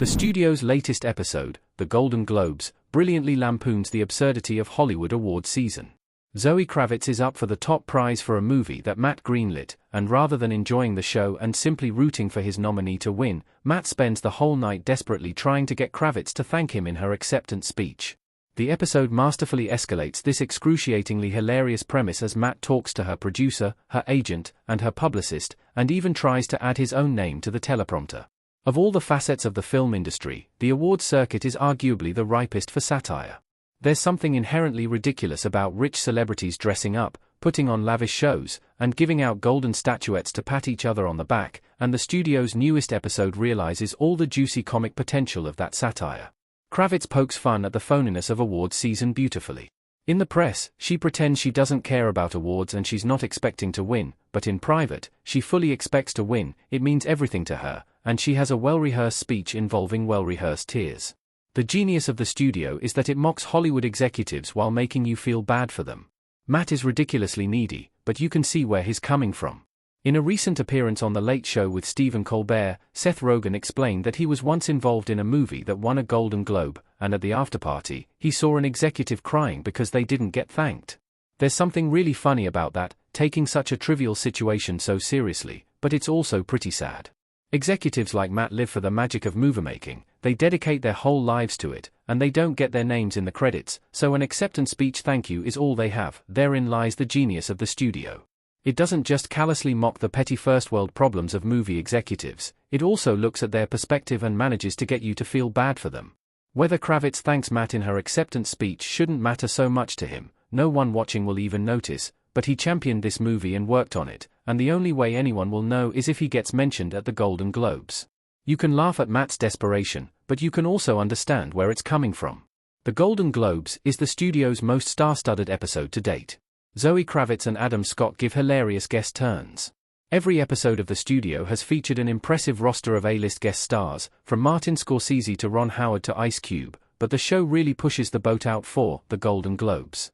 The studio's latest episode, The Golden Globes, brilliantly lampoons the absurdity of Hollywood awards season. Zoe Kravitz is up for the top prize for a movie that Matt greenlit, and rather than enjoying the show and simply rooting for his nominee to win, Matt spends the whole night desperately trying to get Kravitz to thank him in her acceptance speech. The episode masterfully escalates this excruciatingly hilarious premise as Matt talks to her producer, her agent, and her publicist, and even tries to add his own name to the teleprompter. Of all the facets of the film industry, the awards circuit is arguably the ripest for satire. There's something inherently ridiculous about rich celebrities dressing up, putting on lavish shows, and giving out golden statuettes to pat each other on the back, and the studio's newest episode realizes all the juicy comic potential of that satire. Kravitz pokes fun at the phoniness of awards season beautifully. In the press, she pretends she doesn't care about awards and she's not expecting to win, but in private, she fully expects to win. It means everything to her, and she has a well-rehearsed speech involving well-rehearsed tears. The genius of the studio is that it mocks Hollywood executives while making you feel bad for them. Matt is ridiculously needy, but you can see where he's coming from. In a recent appearance on The Late Show with Stephen Colbert, Seth Rogen explained that he was once involved in a movie that won a Golden Globe, and at the afterparty, he saw an executive crying because they didn't get thanked. There's something really funny about that, taking such a trivial situation so seriously, but it's also pretty sad. Executives like Matt live for the magic of movie-making, they dedicate their whole lives to it, and they don't get their names in the credits, so an acceptance speech thank you is all they have. Therein lies the genius of the studio. It doesn't just callously mock the petty first-world problems of movie executives, it also looks at their perspective and manages to get you to feel bad for them. Whether Kravitz thanks Matt in her acceptance speech shouldn't matter so much to him, no one watching will even notice, but he championed this movie and worked on it, and the only way anyone will know is if he gets mentioned at the Golden Globes. You can laugh at Matt's desperation, but you can also understand where it's coming from. The Golden Globes is the studio's most star-studded episode to date. Zoe Kravitz and Adam Scott give hilarious guest turns. Every episode of the studio has featured an impressive roster of A-list guest stars, from Martin Scorsese to Ron Howard to Ice Cube, but the show really pushes the boat out for the Golden Globes.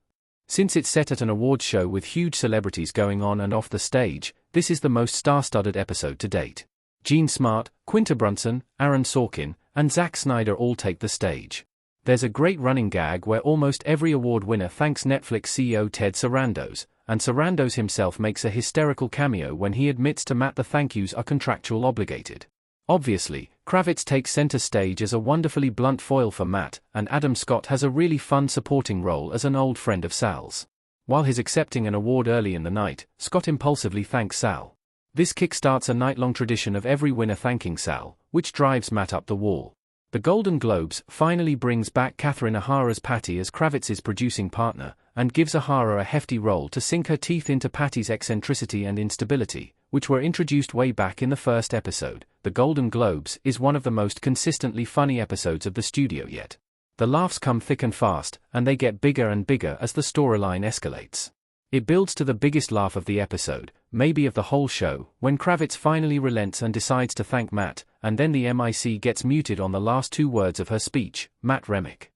Since it's set at an awards show with huge celebrities going on and off the stage, this is the most star-studded episode to date. Gene Smart, Quinta Brunson, Aaron Sorkin, and Zack Snyder all take the stage. There's a great running gag where almost every award winner thanks Netflix CEO Ted Sarandos, and Sarandos himself makes a hysterical cameo when he admits to Matt the thank yous are contractual obligated. Obviously, Kravitz takes center stage as a wonderfully blunt foil for Matt, and Adam Scott has a really fun supporting role as an old friend of Sal's. While he's accepting an award early in the night, Scott impulsively thanks Sal. This kickstarts a night-long tradition of every winner thanking Sal, which drives Matt up the wall. The Golden Globes finally brings back Catherine O'Hara's Patty as Kravitz's producing partner, and gives O'Hara a hefty role to sink her teeth into Patty's eccentricity and instability, which were introduced way back in the first episode. The Golden Globes is one of the most consistently funny episodes of the studio yet. The laughs come thick and fast, and they get bigger and bigger as the storyline escalates. It builds to the biggest laugh of the episode, maybe of the whole show, when Kravitz finally relents and decides to thank Matt, and then the mic gets muted on the last two words of her speech, Matt Remick.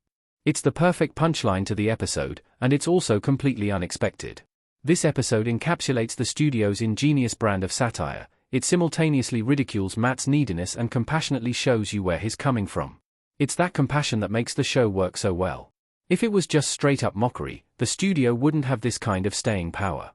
It's the perfect punchline to the episode, and it's also completely unexpected. This episode encapsulates the studio's ingenious brand of satire. It simultaneously ridicules Matt's neediness and compassionately shows you where he's coming from. It's that compassion that makes the show work so well. If it was just straight-up mockery, the studio wouldn't have this kind of staying power.